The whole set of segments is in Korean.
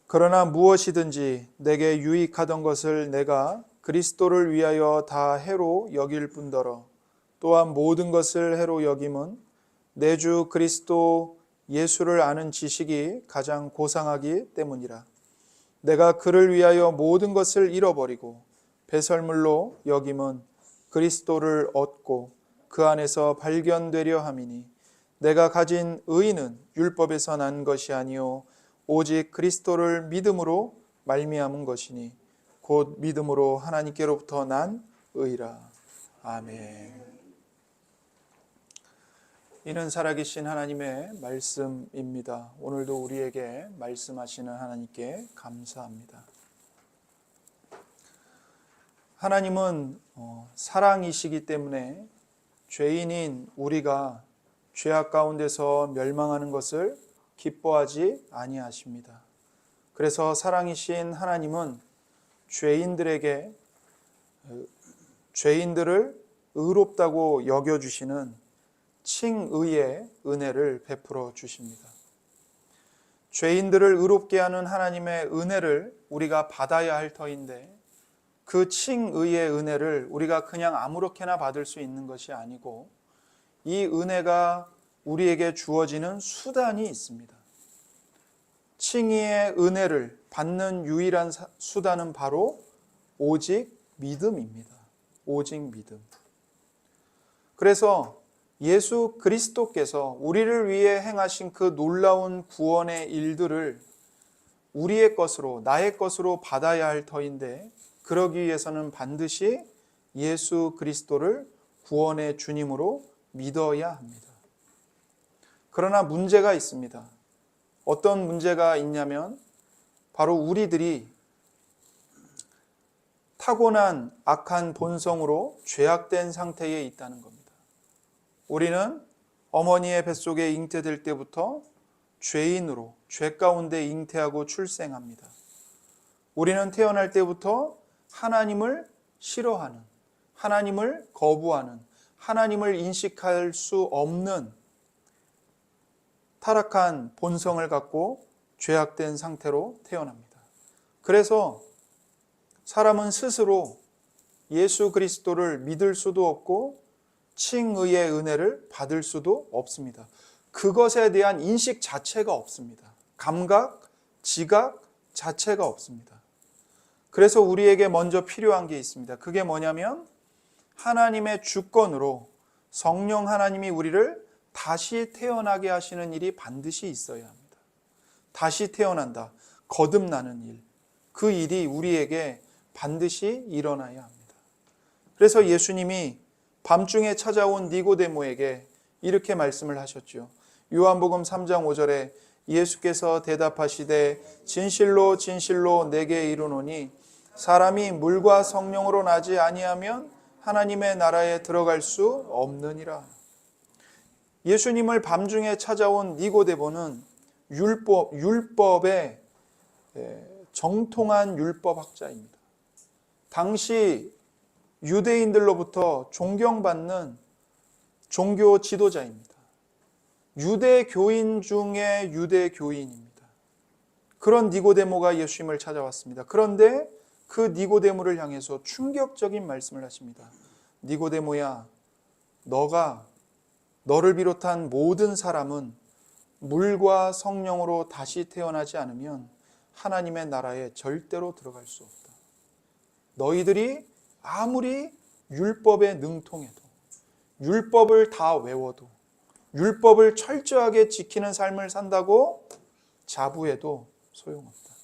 그러나 무엇이든지 내게 유익하던 것을 내가 그리스도를 위하여 다 해로 여길 뿐더러 또한 모든 것을 해로 여김은 내 주 그리스도 예수를 아는 지식이 가장 고상하기 때문이라. 내가 그를 위하여 모든 것을 잃어버리고 배설물로 여김은 그리스도를 얻고 그 안에서 발견되려 함이니 내가 가진 의는 율법에서 난 것이 아니요 오직 그리스도를 믿음으로 말미암은 것이니 곧 믿음으로 하나님께로부터 난 의라. 아멘. 이는 살아계신 하나님의 말씀입니다. 오늘도 우리에게 말씀하시는 하나님께 감사합니다. 하나님은 사랑이시기 때문에 죄인인 우리가 죄악 가운데서 멸망하는 것을 기뻐하지 아니하십니다. 그래서 사랑이신 하나님은 죄인들을 의롭다고 여겨주시는 칭의의 은혜를 베풀어 주십니다. 죄인들을 의롭게 하는 하나님의 은혜를 우리가 받아야 할 터인데 그 칭의의 은혜를 우리가 그냥 아무렇게나 받을 수 있는 것이 아니고 이 은혜가 우리에게 주어지는 수단이 있습니다. 칭의의 은혜를 받는 유일한 수단은 바로 오직 믿음입니다. 오직 믿음. 그래서 예수 그리스도께서 우리를 위해 행하신 그 놀라운 구원의 일들을 우리의 것으로, 나의 것으로 받아야 할 터인데 그러기 위해서는 반드시 예수 그리스도를 구원의 주님으로 믿어야 합니다. 그러나 문제가 있습니다. 어떤 문제가 있냐면 바로 우리들이 타고난 악한 본성으로 죄악된 상태에 있다는 겁니다. 우리는 어머니의 뱃속에 잉태될 때부터 죄인으로 죄 가운데 잉태하고 출생합니다. 우리는 태어날 때부터 하나님을 싫어하는, 하나님을 거부하는, 하나님을 인식할 수 없는 타락한 본성을 갖고 죄악된 상태로 태어납니다. 그래서 사람은 스스로 예수 그리스도를 믿을 수도 없고 칭의의 은혜를 받을 수도 없습니다. 그것에 대한 인식 자체가 없습니다. 감각, 지각 자체가 없습니다. 그래서 우리에게 먼저 필요한 게 있습니다. 그게 뭐냐면 하나님의 주권으로 성령 하나님이 우리를 다시 태어나게 하시는 일이 반드시 있어야 합니다. 다시 태어난다, 거듭나는 일, 그 일이 우리에게 반드시 일어나야 합니다. 그래서 예수님이 밤중에 찾아온 니고데모에게 이렇게 말씀을 하셨죠. 요한복음 3장 5절에 예수께서 대답하시되 진실로 진실로 내게 이르노니 사람이 물과 성령으로 나지 아니하면 하나님의 나라에 들어갈 수 없느니라. 예수님을 밤중에 찾아온 니고데모는 율법의 정통한 율법학자입니다. 당시 유대인들로부터 존경받는 종교 지도자입니다. 유대교인 중에 유대교인입니다. 그런 니고데모가 예수님을 찾아왔습니다. 그런데 그 니고데모를 향해서 충격적인 말씀을 하십니다. 니고데모야, 너를 비롯한 모든 사람은 물과 성령으로 다시 태어나지 않으면 하나님의 나라에 절대로 들어갈 수 없다. 너희들이 아무리 율법에 능통해도, 율법을 다 외워도, 율법을 철저하게 지키는 삶을 산다고 자부해도 소용없다.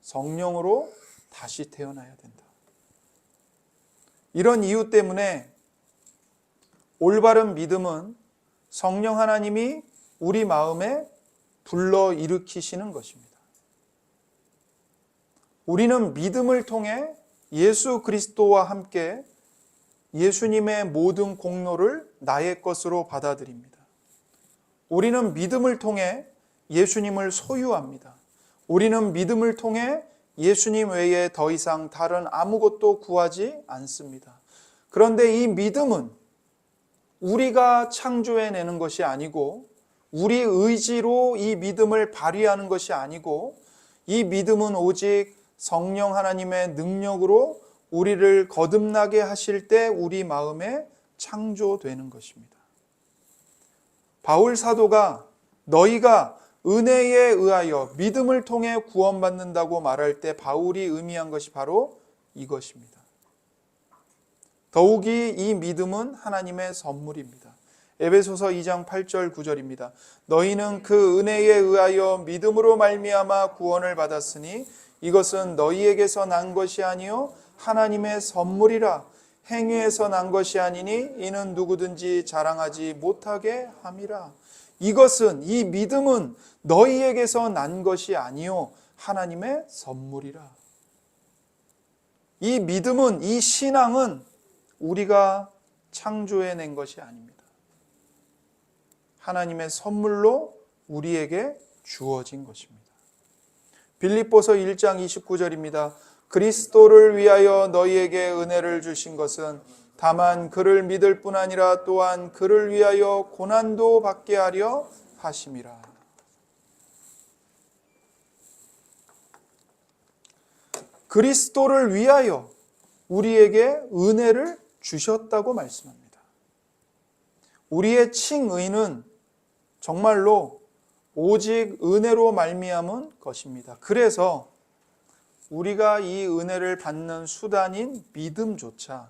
성령으로 다시 태어나야 된다. 이런 이유 때문에 올바른 믿음은 성령 하나님이 우리 마음에 불러일으키시는 것입니다. 우리는 믿음을 통해 예수 그리스도와 함께 예수님의 모든 공로를 나의 것으로 받아들입니다. 우리는 믿음을 통해 예수님을 소유합니다. 우리는 믿음을 통해 예수님 외에 더 이상 다른 아무것도 구하지 않습니다. 그런데 이 믿음은 우리가 창조해내는 것이 아니고 우리 의지로 이 믿음을 발휘하는 것이 아니고 이 믿음은 오직 성령 하나님의 능력으로 우리를 거듭나게 하실 때 우리 마음에 창조되는 것입니다. 바울 사도가 너희가 은혜에 의하여 믿음을 통해 구원받는다고 말할 때 바울이 의미한 것이 바로 이것입니다. 더욱이 이 믿음은 하나님의 선물입니다. 에베소서 2장 8절 9절입니다. 너희는 그 은혜에 의하여 믿음으로 말미암아 구원을 받았으니 이것은 너희에게서 난 것이 아니요 하나님의 선물이라. 행위에서 난 것이 아니니 이는 누구든지 자랑하지 못하게 함이라. 이것은, 이 믿음은 너희에게서 난 것이 아니요 하나님의 선물이라. 이 믿음은, 이 신앙은 우리가 창조해낸 것이 아닙니다. 하나님의 선물로 우리에게 주어진 것입니다. 빌립보서 1장 29절입니다. 그리스도를 위하여 너희에게 은혜를 주신 것은 다만 그를 믿을 뿐 아니라 또한 그를 위하여 고난도 받게 하려 하심이라. 그리스도를 위하여 우리에게 은혜를 주셨다고 말씀합니다. 우리의 칭의는 정말로 오직 은혜로 말미암은 것입니다. 그래서 우리가 이 은혜를 받는 수단인 믿음조차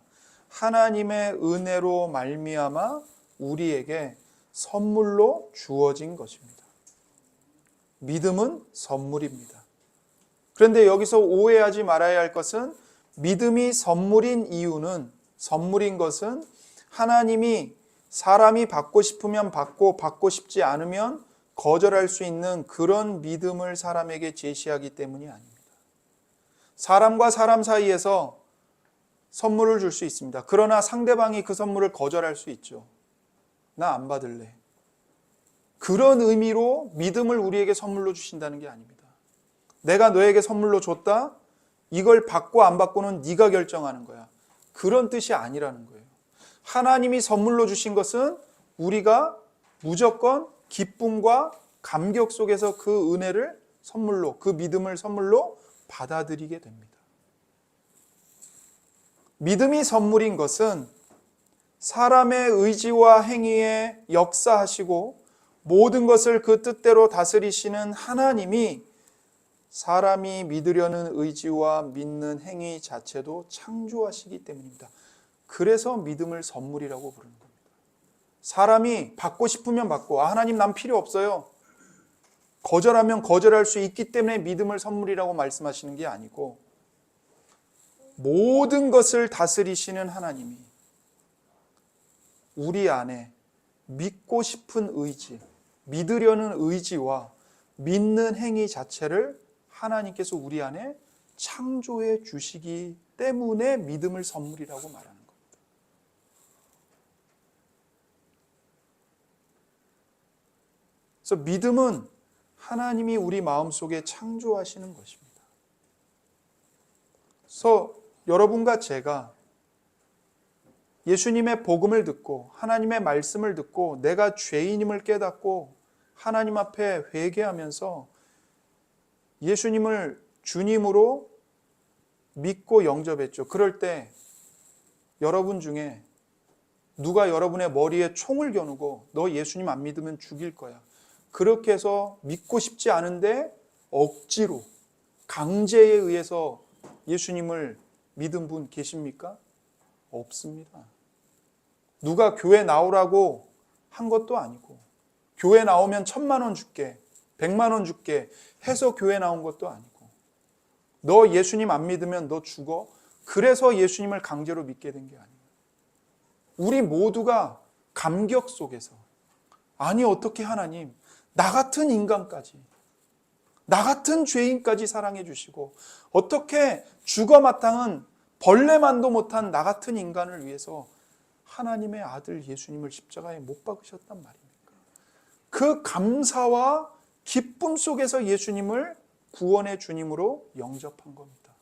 하나님의 은혜로 말미암아 우리에게 선물로 주어진 것입니다. 믿음은 선물입니다. 그런데 여기서 오해하지 말아야 할 것은 믿음이 선물인 이유는, 선물인 것은 하나님이 사람이 받고 싶으면 받고 받고 싶지 않으면 거절할 수 있는 그런 믿음을 사람에게 제시하기 때문이 아닙니다. 사람과 사람 사이에서 선물을 줄 수 있습니다. 그러나 상대방이 그 선물을 거절할 수 있죠. 나 안 받을래. 그런 의미로 믿음을 우리에게 선물로 주신다는 게 아닙니다. 내가 너에게 선물로 줬다? 이걸 받고 안 받고는 네가 결정하는 거야. 그런 뜻이 아니라는 거예요. 하나님이 선물로 주신 것은 우리가 무조건 기쁨과 감격 속에서 그 은혜를 선물로, 그 믿음을 선물로 받아들이게 됩니다. 믿음이 선물인 것은 사람의 의지와 행위에 역사하시고 모든 것을 그 뜻대로 다스리시는 하나님이 사람이 믿으려는 의지와 믿는 행위 자체도 창조하시기 때문입니다. 그래서 믿음을 선물이라고 부르는 겁니다. 사람이 받고 싶으면 받고, 하나님 난 필요 없어요. 거절하면 거절할 수 있기 때문에 믿음을 선물이라고 말씀하시는 게 아니고, 모든 것을 다스리시는 하나님이 우리 안에 믿고 싶은 의지, 믿으려는 의지와 믿는 행위 자체를 하나님께서 우리 안에 창조해 주시기 때문에 믿음을 선물이라고 말하는 겁니다. 그래서 믿음은 하나님이 우리 마음속에 창조하시는 것입니다. 그래서 여러분과 제가 예수님의 복음을 듣고 하나님의 말씀을 듣고 내가 죄인임을 깨닫고 하나님 앞에 회개하면서 예수님을 주님으로 믿고 영접했죠. 그럴 때 여러분 중에 누가 여러분의 머리에 총을 겨누고 너 예수님 안 믿으면 죽일 거야. 그렇게 해서 믿고 싶지 않은데 억지로 강제에 의해서 예수님을 믿은 분 계십니까? 없습니다. 누가 교회 나오라고 한 것도 아니고 교회 나오면 1,000,000원 줄게, 100,000원 줄게 해서 교회 나온 것도 아니고 너 예수님 안 믿으면 너 죽어. 그래서 예수님을 강제로 믿게 된 게 아니에요. 우리 모두가 감격 속에서 아니 어떻게 하나님 나 같은 인간까지 나 같은 죄인까지 사랑해 주시고 어떻게 죽어 마땅한 벌레만도 못한 나 같은 인간을 위해서 하나님의 아들 예수님을 십자가에 못 박으셨단 말입니까? 그 감사와 기쁨 속에서 예수님을 구원의 주님으로 영접한 겁니다.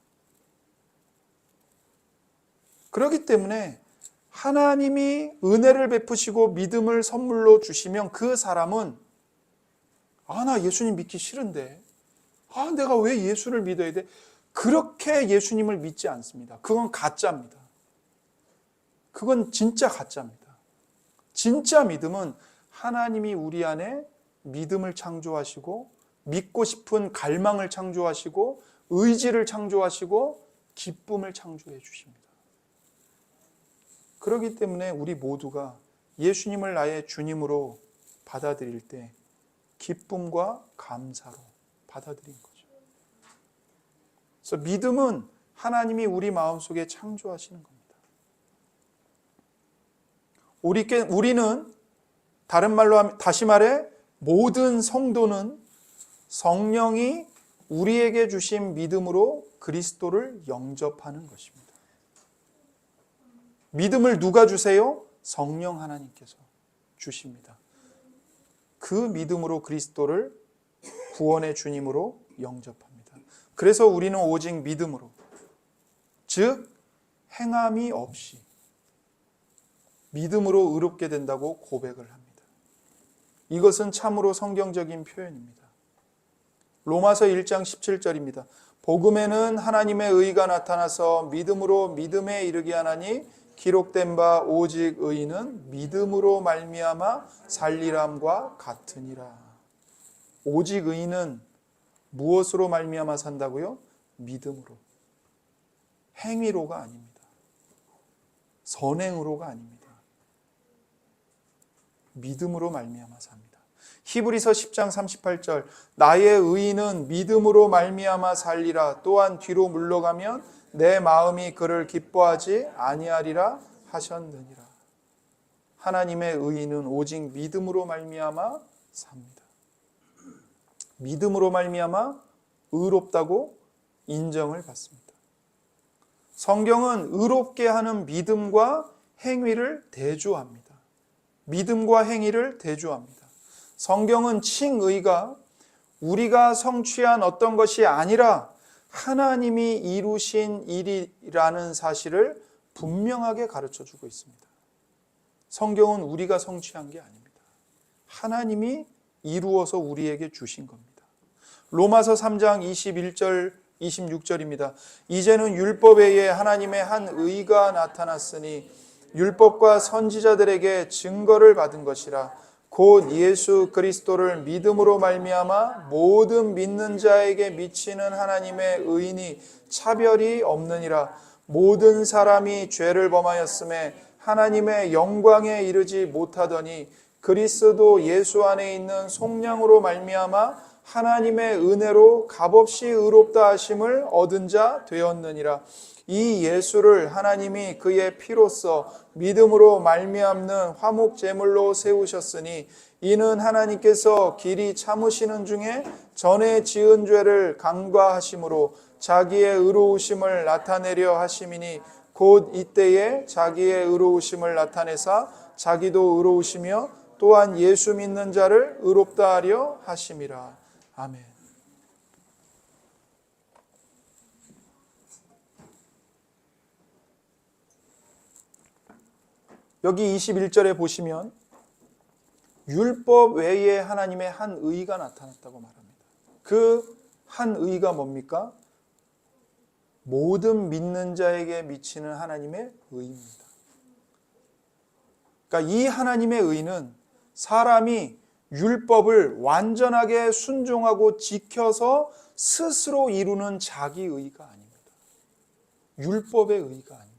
그렇기 때문에 하나님이 은혜를 베푸시고 믿음을 선물로 주시면 그 사람은 나 예수님 믿기 싫은데 아, 내가 왜 예수를 믿어야 돼? 그렇게 예수님을 믿지 않습니다. 그건 가짜입니다. 그건 진짜 가짜입니다. 진짜 믿음은 하나님이 우리 안에 믿음을 창조하시고 믿고 싶은 갈망을 창조하시고 의지를 창조하시고 기쁨을 창조해 주십니다. 그렇기 때문에 우리 모두가 예수님을 나의 주님으로 받아들일 때 기쁨과 감사로 받아들인 거죠. 그래서 믿음은 하나님이 우리 마음속에 창조하시는 겁니다. 우리는 다른 말로 다시 말해 모든 성도는 성령이 우리에게 주신 믿음으로 그리스도를 영접하는 것입니다. 믿음을 누가 주세요? 성령 하나님께서 주십니다. 그 믿음으로 그리스도를 구원의 주님으로 영접합니다. 그래서 우리는 오직 믿음으로, 즉 행함이 없이 믿음으로 의롭게 된다고 고백을 합니다. 이것은 참으로 성경적인 표현입니다. 로마서 1장 17절입니다. 복음에는 하나님의 의가 나타나서 믿음으로 믿음에 이르게 하나니 기록된 바 오직 의인은 믿음으로 말미암아 살리람과 같으니라. 오직 의인은 무엇으로 말미암아 산다고요? 믿음으로. 행위로가 아닙니다. 선행으로가 아닙니다. 믿음으로 말미암아 삽니다. 히브리서 10장 38절 나의 의인은 믿음으로 말미암아 살리라. 또한 뒤로 물러가면 내 마음이 그를 기뻐하지 아니하리라 하셨느니라. 하나님의 의인은 오직 믿음으로 말미암아 삽니다. 믿음으로 말미암아 의롭다고 인정을 받습니다. 성경은 의롭게 하는 믿음과 행위를 대조합니다. 믿음과 행위를 대조합니다. 성경은 칭의가 우리가 성취한 어떤 것이 아니라 하나님이 이루신 일이라는 사실을 분명하게 가르쳐주고 있습니다. 성경은 우리가 성취한 게 아닙니다. 하나님이 이루어서 우리에게 주신 겁니다. 로마서 3장 21절 26절입니다. 이제는 율법 외에 하나님의 한 의가 나타났으니 율법과 선지자들에게 증거를 받은 것이라. 곧 예수 그리스도를 믿음으로 말미암아 모든 믿는 자에게 미치는 하나님의 의인이 차별이 없느니라. 모든 사람이 죄를 범하였음에 하나님의 영광에 이르지 못하더니 그리스도 예수 안에 있는 속량으로 말미암아 하나님의 은혜로 값없이 의롭다 하심을 얻은 자 되었느니라. 이 예수를 하나님이 그의 피로써 믿음으로 말미암는 화목 제물로 세우셨으니 이는 하나님께서 길이 참으시는 중에 전에 지은 죄를 간과하심으로 자기의 의로우심을 나타내려 하심이니 곧 이때에 자기의 의로우심을 나타내사 자기도 의로우시며 또한 예수 믿는 자를 의롭다 하려 하심이라. 아멘. 여기 21절에 보시면 율법 외에 하나님의 한 의가 나타났다고 말합니다. 그 한 의가 뭡니까? 모든 믿는 자에게 미치는 하나님의 의입니다. 그러니까 이 하나님의 의는 사람이 율법을 완전하게 순종하고 지켜서 스스로 이루는 자기 의가 아닙니다. 율법의 의가 아닙니다.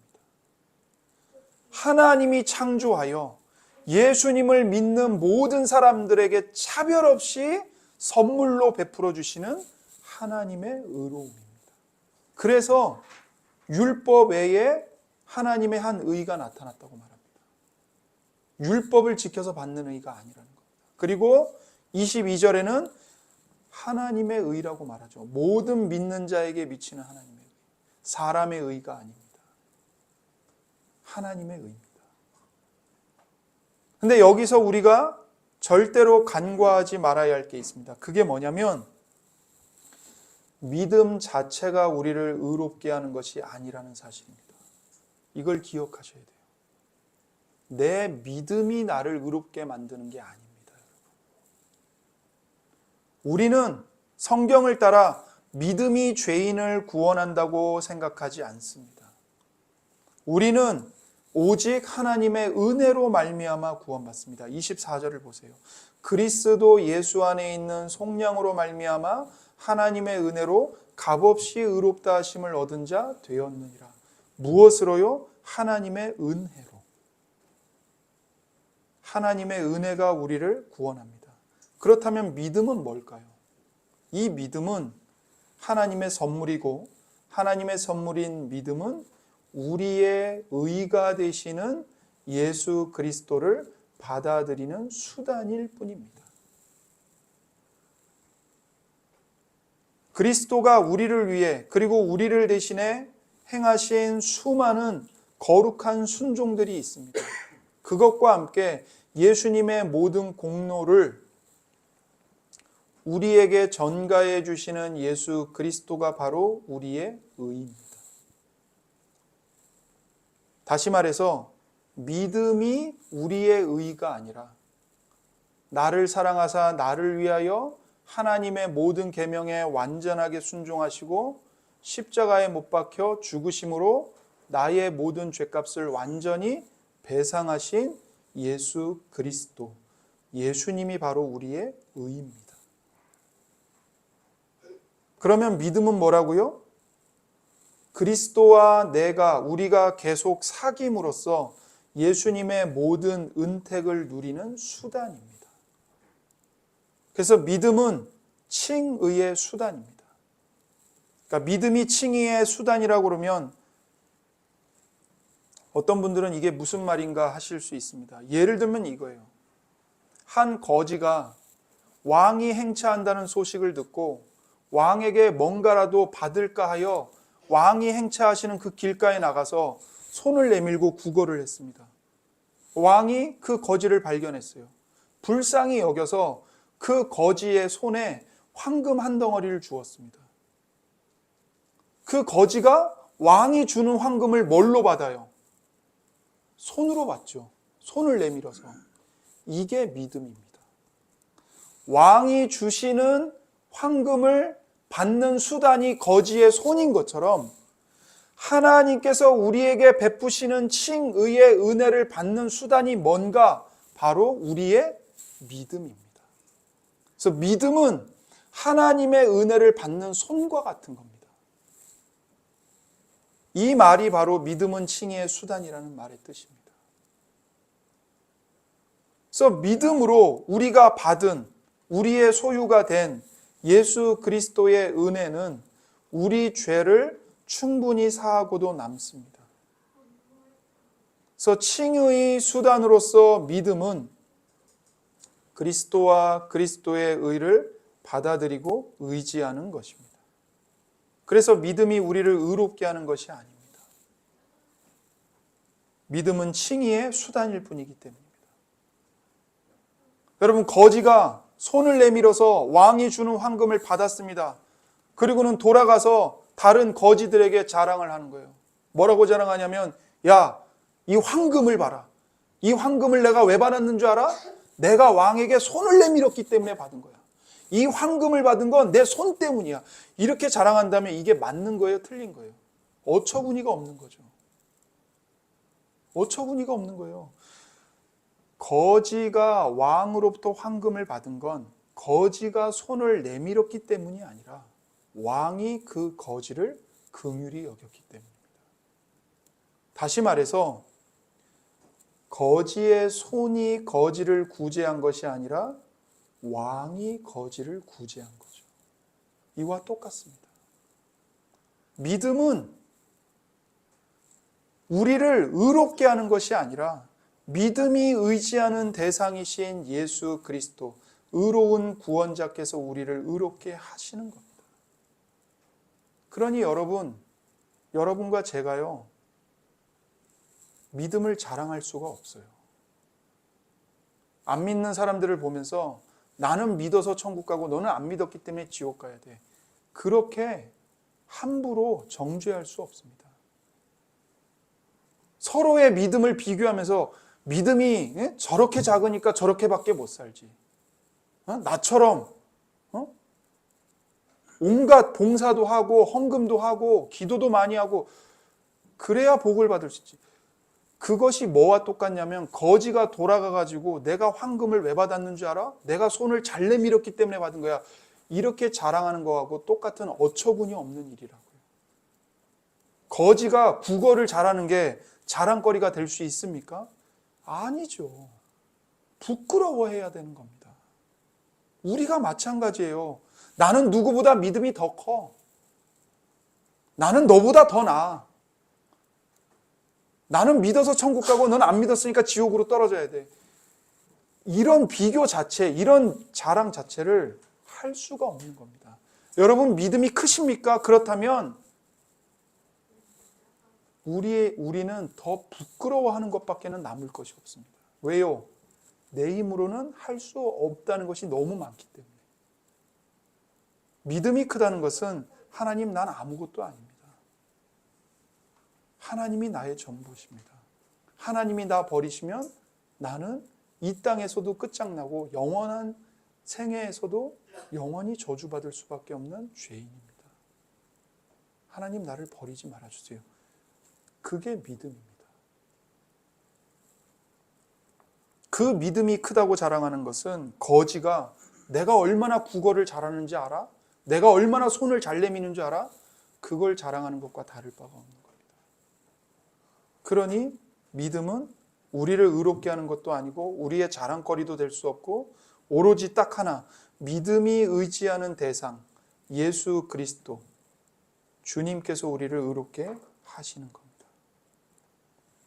하나님이 창조하여 예수님을 믿는 모든 사람들에게 차별 없이 선물로 베풀어 주시는 하나님의 의로움입니다. 그래서 율법 외에 하나님의 한 의가 나타났다고 말합니다. 율법을 지켜서 받는 의가 아니라는 겁니다. 그리고 22절에는 하나님의 의라고 말하죠. 모든 믿는 자에게 미치는 하나님의 의. 사람의 의가 아닙니다. 하나님의 의입니다. 근데 여기서 우리가 절대로 간과하지 말아야 할 게 있습니다. 그게 뭐냐면 믿음 자체가 우리를 의롭게 하는 것이 아니라는 사실입니다. 이걸 기억하셔야 돼요. 내 믿음이 나를 의롭게 만드는 게 아닙니다. 우리는 성경을 따라 믿음이 죄인을 구원한다고 생각하지 않습니다. 우리는 오직 하나님의 은혜로 말미암아 구원받습니다. 24절을 보세요. 그리스도 예수 안에 있는 속량으로 말미암아 하나님의 은혜로 값없이 의롭다 하심을 얻은 자 되었느니라. 무엇으로요? 하나님의 은혜로. 하나님의 은혜가 우리를 구원합니다. 그렇다면 믿음은 뭘까요? 이 믿음은 하나님의 선물이고, 하나님의 선물인 믿음은 우리의 의가 되시는 예수 그리스도를 받아들이는 수단일 뿐입니다. 그리스도가 우리를 위해 그리고 우리를 대신해 행하신 수많은 거룩한 순종들이 있습니다. 그것과 함께 예수님의 모든 공로를 우리에게 전가해 주시는 예수 그리스도가 바로 우리의 의입니다. 다시 말해서 믿음이 우리의 의가 아니라 나를 사랑하사 나를 위하여 하나님의 모든 계명에 완전하게 순종하시고 십자가에 못 박혀 죽으심으로 나의 모든 죄값을 완전히 배상하신 예수 그리스도, 예수님이 바로 우리의 의입니다. 그러면 믿음은 뭐라고요? 그리스도와 우리가 계속 사귐으로써 예수님의 모든 은택을 누리는 수단입니다. 그래서 믿음은 칭의의 수단입니다. 그러니까 믿음이 칭의의 수단이라고 그러면 어떤 분들은 이게 무슨 말인가 하실 수 있습니다. 예를 들면 이거예요. 한 거지가 왕이 행차한다는 소식을 듣고 왕에게 뭔가라도 받을까 하여 왕이 행차하시는 그 길가에 나가서 손을 내밀고 구걸을 했습니다. 왕이 그 거지를 발견했어요. 불쌍히 여겨서 그 거지의 손에 황금 한 덩어리를 주었습니다. 그 거지가 왕이 주는 황금을 뭘로 받아요? 손으로 받죠. 손을 내밀어서. 이게 믿음입니다. 왕이 주시는 황금을 받는 수단이 거지의 손인 것처럼 하나님께서 우리에게 베푸시는 칭의의 은혜를 받는 수단이 뭔가? 바로 우리의 믿음입니다. 그래서 믿음은 하나님의 은혜를 받는 손과 같은 겁니다. 이 말이 바로 믿음은 칭의의 수단이라는 말의 뜻입니다. 그래서 믿음으로 우리가 받은 우리의 소유가 된 예수 그리스도의 은혜는 우리 죄를 충분히 사하고도 남습니다. 그래서 칭의의 수단으로서 믿음은 그리스도와 그리스도의 의를 받아들이고 의지하는 것입니다. 그래서 믿음이 우리를 의롭게 하는 것이 아닙니다. 믿음은 칭의의 수단일 뿐이기 때문입니다. 여러분, 거지가 손을 내밀어서 왕이 주는 황금을 받았습니다. 그리고는 돌아가서 다른 거지들에게 자랑을 하는 거예요. 뭐라고 자랑하냐면, 야, 이 황금을 봐라. 이 황금을 내가 왜 받았는 줄 알아? 내가 왕에게 손을 내밀었기 때문에 받은 거야. 이 황금을 받은 건 내 손 때문이야. 이렇게 자랑한다면 이게 맞는 거예요? 틀린 거예요? 어처구니가 없는 거죠. 어처구니가 없는 거예요. 거지가 왕으로부터 황금을 받은 건 거지가 손을 내밀었기 때문이 아니라 왕이 그 거지를 긍휼히 여겼기 때문입니다. 다시 말해서 거지의 손이 거지를 구제한 것이 아니라 왕이 거지를 구제한 거죠. 이와 똑같습니다. 믿음은 우리를 의롭게 하는 것이 아니라 믿음이 의지하는 대상이신 예수 그리스도, 의로운 구원자께서 우리를 의롭게 하시는 겁니다. 그러니 여러분과 제가요, 믿음을 자랑할 수가 없어요. 안 믿는 사람들을 보면서 나는 믿어서 천국 가고 너는 안 믿었기 때문에 지옥 가야 돼. 그렇게 함부로 정죄할 수 없습니다. 서로의 믿음을 비교하면서 믿음이 저렇게 작으니까 저렇게밖에 못 살지. 나처럼 온갖 봉사도 하고 헌금도 하고 기도도 많이 하고 그래야 복을 받을 수 있지. 그것이 뭐와 똑같냐면 거지가 돌아가가지고 내가 황금을 왜 받았는 줄 알아? 내가 손을 잘 내밀었기 때문에 받은 거야. 이렇게 자랑하는 거하고 똑같은 어처구니 없는 일이라고요. 거지가 국어를 잘하는 게 자랑거리가 될 수 있습니까? 아니죠. 부끄러워해야 되는 겁니다. 우리가 마찬가지예요. 나는 누구보다 믿음이 더 커. 나는 너보다 더 나아. 나는 믿어서 천국 가고 넌 안 믿었으니까 지옥으로 떨어져야 돼. 이런 비교 자체, 이런 자랑 자체를 할 수가 없는 겁니다. 여러분 믿음이 크십니까? 그렇다면 우리는 더 부끄러워하는 것밖에는 남을 것이 없습니다. 왜요? 내 힘으로는 할 수 없다는 것이 너무 많기 때문에. 믿음이 크다는 것은 하나님 난 아무것도 아닙니다. 하나님이 나의 전부십니다. 하나님이 나 버리시면 나는 이 땅에서도 끝장나고 영원한 생애에서도 영원히 저주받을 수밖에 없는 죄인입니다. 하나님 나를 버리지 말아주세요. 그게 믿음입니다. 그 믿음이 크다고 자랑하는 것은 거지가 내가 얼마나 국어를 잘하는지 알아? 내가 얼마나 손을 잘 내미는 줄 알아? 그걸 자랑하는 것과 다를 바가 없는 겁니다. 그러니 믿음은 우리를 의롭게 하는 것도 아니고 우리의 자랑거리도 될 수 없고 오로지 딱 하나, 믿음이 의지하는 대상, 예수 그리스도, 주님께서 우리를 의롭게 하시는 겁니다.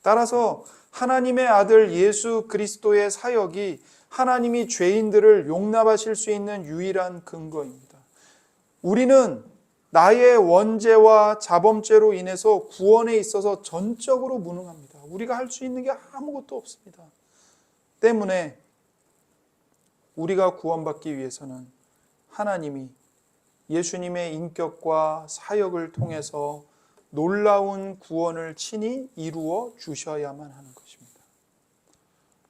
따라서 하나님의 아들 예수 그리스도의 사역이 하나님이 죄인들을 용납하실 수 있는 유일한 근거입니다. 우리는 나의 원죄와 자범죄로 인해서 구원에 있어서 전적으로 무능합니다. 우리가 할 수 있는 게 아무것도 없습니다. 때문에 우리가 구원받기 위해서는 하나님이 예수님의 인격과 사역을 통해서 놀라운 구원을 친히 이루어 주셔야만 하는 것입니다.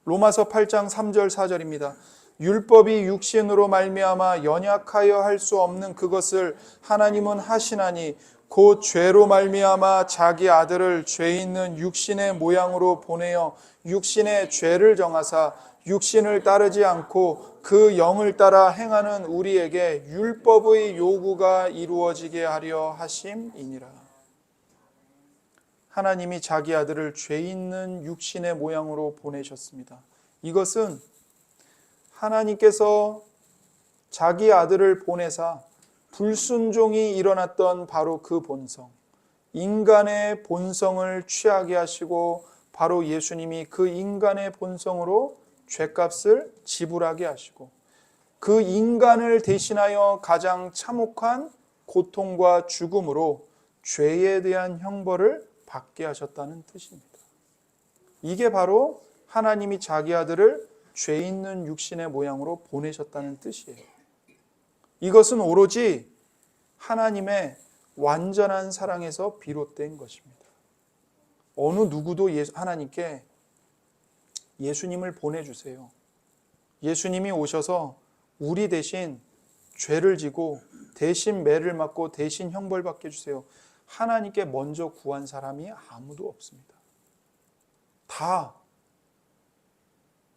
로마서 8장 3절 4절입니다. 율법이 육신으로 말미암아 연약하여 할 수 없는 그것을 하나님은 하시나니 곧 죄로 말미암아 자기 아들을 죄 있는 육신의 모양으로 보내어 육신의 죄를 정하사 육신을 따르지 않고 그 영을 따라 행하는 우리에게 율법의 요구가 이루어지게 하려 하심이니라. 하나님이 자기 아들을 죄 있는 육신의 모양으로 보내셨습니다. 이것은 하나님께서 자기 아들을 보내사 불순종이 일어났던 바로 그 본성, 인간의 본성을 취하게 하시고 바로 예수님이 그 인간의 본성으로 죄값을 지불하게 하시고 그 인간을 대신하여 가장 참혹한 고통과 죽음으로 죄에 대한 형벌을 받게 하셨다는 뜻입니다. 이게 바로 하나님이 자기 아들을 죄 있는 육신의 모양으로 보내셨다는 뜻이에요. 이것은 오로지 하나님의 완전한 사랑에서 비롯된 것입니다. 어느 누구도 하나님께 예수님을 보내주세요. 예수님이 오셔서 우리 대신 죄를 지고 대신 매를 맞고 대신 형벌받게 해주세요. 하나님께 먼저 구한 사람이 아무도 없습니다. 다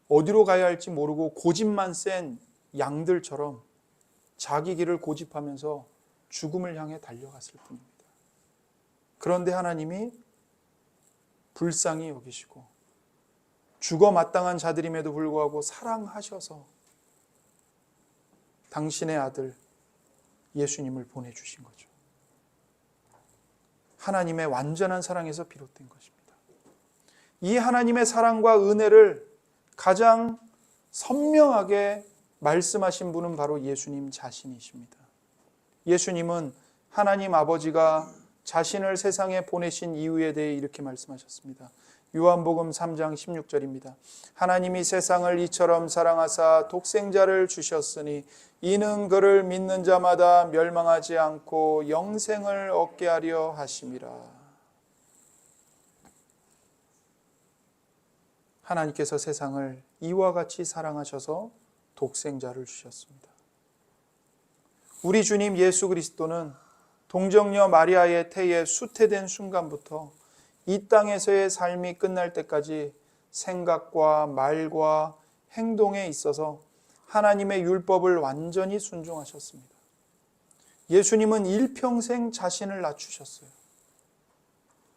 어디로 가야 할지 모르고 고집만 센 양들처럼 자기 길을 고집하면서 죽음을 향해 달려갔을 뿐입니다. 그런데 하나님이 불쌍히 여기시고 죽어 마땅한 자들임에도 불구하고 사랑하셔서 당신의 아들 예수님을 보내주신 거죠. 하나님의 완전한 사랑에서 비롯된 것입니다. 이 하나님의 사랑과 은혜를 가장 선명하게 말씀하신 분은 바로 예수님 자신이십니다. 예수님은 하나님 아버지가 자신을 세상에 보내신 이유에 대해 이렇게 말씀하셨습니다. 요한복음 3장 16절입니다. 하나님이 세상을 이처럼 사랑하사 독생자를 주셨으니 이는 그를 믿는 자마다 멸망하지 않고 영생을 얻게 하려 하심이라. 하나님께서 세상을 이와 같이 사랑하셔서 독생자를 주셨습니다. 우리 주님 예수 그리스도는 동정녀 마리아의 태에 수태된 순간부터 이 땅에서의 삶이 끝날 때까지 생각과 말과 행동에 있어서 하나님의 율법을 완전히 순종하셨습니다. 예수님은 일평생 자신을 낮추셨어요.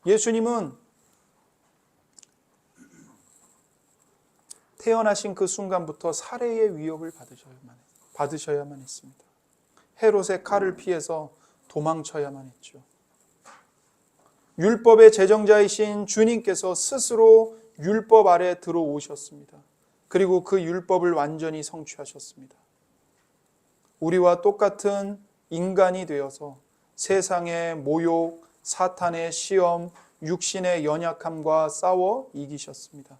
예수님은 태어나신 그 순간부터 살해의 위협을 받으셔야만 했습니다. 헤롯의 칼을 피해서 도망쳐야만 했죠. 율법의 제정자이신 주님께서 스스로 율법 아래 들어오셨습니다. 그리고 그 율법을 완전히 성취하셨습니다. 우리와 똑같은 인간이 되어서 세상의 모욕, 사탄의 시험, 육신의 연약함과 싸워 이기셨습니다.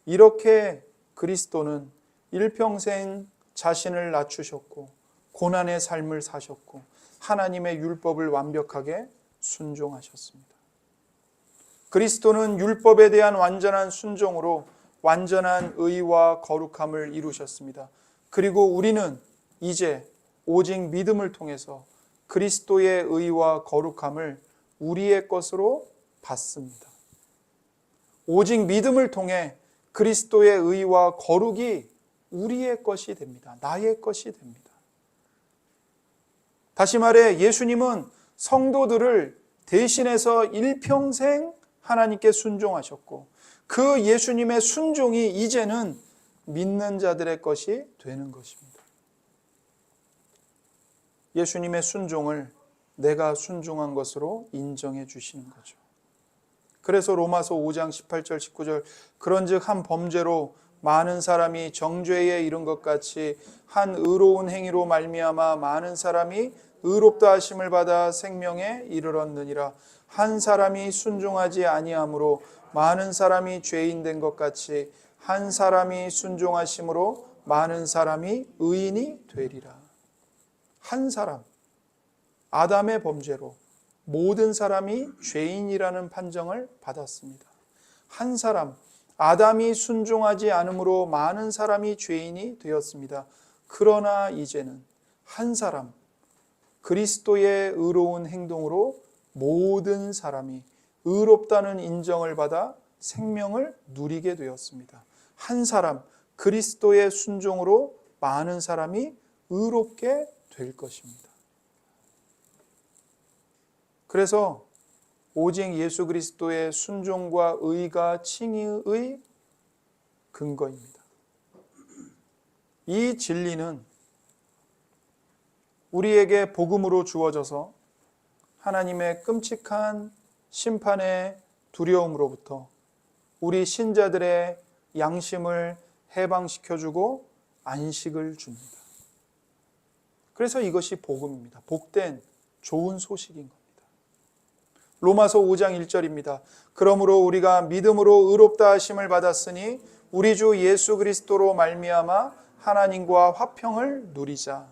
이렇게 그리스도는 일평생 자신을 낮추셨고 고난의 삶을 사셨고 하나님의 율법을 완벽하게 순종하셨습니다. 그리스도는 율법에 대한 완전한 순종으로 완전한 의와 거룩함을 이루셨습니다. 그리고 우리는 이제 오직 믿음을 통해서 그리스도의 의와 거룩함을 우리의 것으로 받습니다. 오직 믿음을 통해 그리스도의 의와 거룩이 우리의 것이 됩니다. 나의 것이 됩니다. 다시 말해 예수님은 성도들을 대신해서 일평생 하나님께 순종하셨고 그 예수님의 순종이 이제는 믿는 자들의 것이 되는 것입니다. 예수님의 순종을 내가 순종한 것으로 인정해 주시는 거죠. 그래서 로마서 5장 18절 19절 그런즉 한 범죄로 많은 사람이 정죄에 이른 것 같이 한 의로운 행위로 말미암아 많은 사람이 의롭다 하심을 받아 생명에 이르렀느니라. 한 사람이 순종하지 아니함으로 많은 사람이 죄인 된 것 같이 한 사람이 순종하심으로 많은 사람이 의인이 되리라. 한 사람, 아담의 범죄로 모든 사람이 죄인이라는 판정을 받았습니다. 한 사람, 아담이 순종하지 않음으로 많은 사람이 죄인이 되었습니다. 그러나 이제는 한 사람, 그리스도의 의로운 행동으로 모든 사람이 의롭다는 인정을 받아 생명을 누리게 되었습니다. 한 사람, 그리스도의 순종으로 많은 사람이 의롭게 될 것입니다. 그래서 오직 예수 그리스도의 순종과 의가 칭의의 근거입니다. 이 진리는 우리에게 복음으로 주어져서 하나님의 끔찍한 심판의 두려움으로부터 우리 신자들의 양심을 해방시켜주고 안식을 줍니다. 그래서 이것이 복음입니다. 복된 좋은 소식인 겁니다. 로마서 5장 1절입니다. 그러므로 우리가 믿음으로 의롭다 하심을 받았으니 우리 주 예수 그리스도로 말미암아 하나님과 화평을 누리자.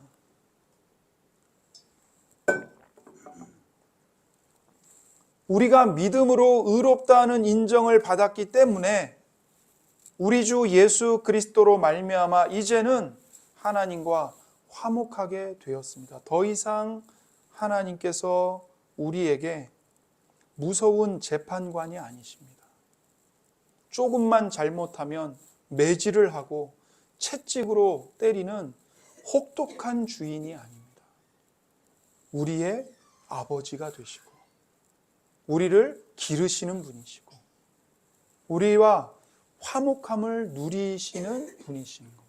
우리가 믿음으로 의롭다는 인정을 받았기 때문에 우리 주 예수 그리스도로 말미암아 이제는 하나님과 화목하게 되었습니다. 더 이상 하나님께서 우리에게 무서운 재판관이 아니십니다. 조금만 잘못하면 매질을 하고 채찍으로 때리는 혹독한 주인이 아닙니다. 우리의 아버지가 되시고 우리를 기르시는 분이시고 우리와 화목함을 누리시는 분이신 겁니다.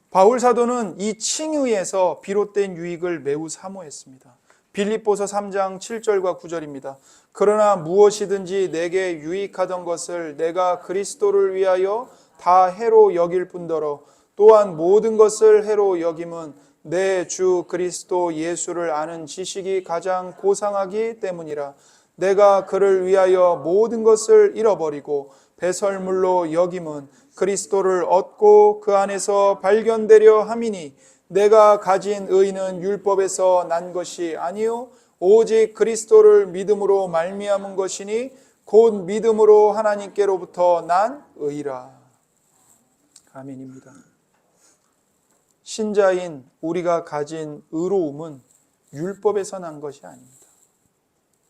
바울 사도는 이 칭의에서 비롯된 유익을 매우 사모했습니다. 빌립보서 3장 7절과 9절입니다. 그러나 무엇이든지 내게 유익하던 것을 내가 그리스도를 위하여 다 해로 여길 뿐더러 또한 모든 것을 해로 여김은 내 주 그리스도 예수를 아는 지식이 가장 고상하기 때문이라. 내가 그를 위하여 모든 것을 잃어버리고 배설물로 여김은 그리스도를 얻고 그 안에서 발견되려 함이니 내가 가진 의는 율법에서 난 것이 아니요 오직 그리스도를 믿음으로 말미암은 것이니 곧 믿음으로 하나님께로부터 난 의라. 아멘입니다. 신자인 우리가 가진 의로움은 율법에서 난 것이 아닙니다.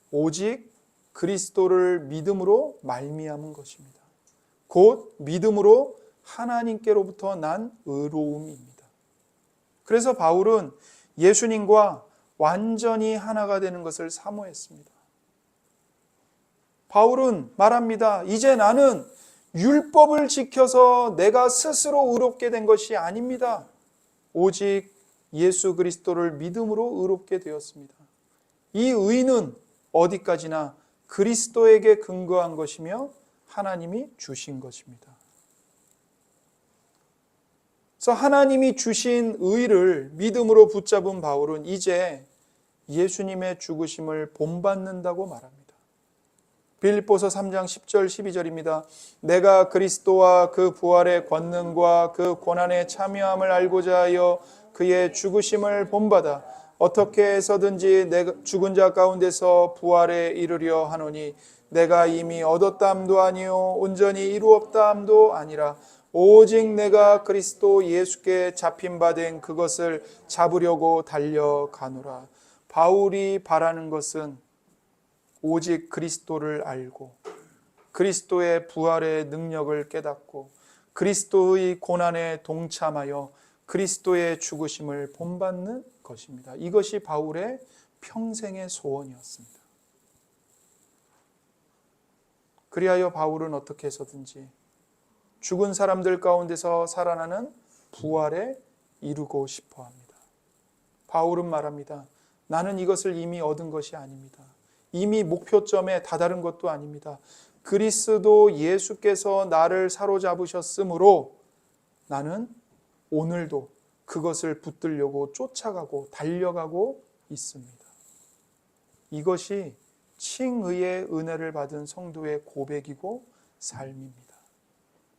오직 그리스도를 믿음으로 말미암은 것입니다. 곧 믿음으로 하나님께로부터 난 의로움입니다. 그래서 바울은 예수님과 완전히 하나가 되는 것을 사모했습니다. 바울은 말합니다. 이제 나는 율법을 지켜서 내가 스스로 의롭게 된 것이 아닙니다. 오직 예수 그리스도를 믿음으로 의롭게 되었습니다. 이 의는 어디까지나 그리스도에게 근거한 것이며 하나님이 주신 것입니다. 그래서 하나님이 주신 의를 믿음으로 붙잡은 바울은 이제 예수님의 죽으심을 본받는다고 말합니다. 빌립보서 3장 10절 12절입니다. 내가 그리스도와 그 부활의 권능과 그 고난에 참여함을 알고자 하여 그의 죽으심을 본받아 어떻게 해서든지 내가 죽은 자 가운데서 부활에 이르려 하노니 내가 이미 얻었다함도 아니요 온전히 이루었다함도 아니라 오직 내가 그리스도 예수께 잡힌 바 된 그것을 잡으려고 달려가노라. 바울이 바라는 것은 오직 그리스도를 알고 그리스도의 부활의 능력을 깨닫고 그리스도의 고난에 동참하여 그리스도의 죽으심을 본받는 것입니다. 이것이 바울의 평생의 소원이었습니다. 그리하여 바울은 어떻게 해서든지 죽은 사람들 가운데서 살아나는 부활에 이루고 싶어 합니다. 바울은 말합니다. 나는 이것을 이미 얻은 것이 아닙니다. 이미 목표점에 다다른 것도 아닙니다. 그리스도 예수께서 나를 사로잡으셨으므로 나는 오늘도 그것을 붙들려고 쫓아가고 달려가고 있습니다. 이것이 칭의의 은혜를 받은 성도의 고백이고 삶입니다.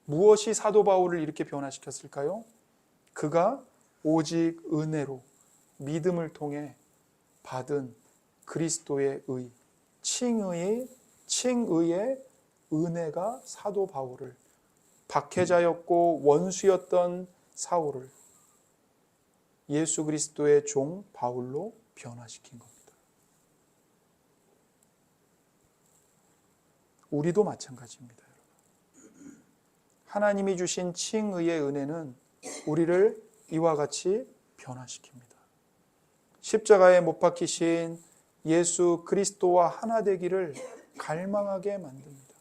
무엇이 사도 바울을 이렇게 변화시켰을까요? 그가 오직 은혜로 믿음을 통해 받은 그리스도의 의, 칭의의 은혜가 사도 바울을 박해자였고 원수였던 사울을 예수 그리스도의 종 바울로 변화시킨 겁니다. 우리도 마찬가지입니다. 여러분. 하나님이 주신 칭의의 은혜는 우리를 이와 같이 변화시킵니다. 십자가에 못 박히신 예수 그리스도와 하나 되기를 갈망하게 만듭니다.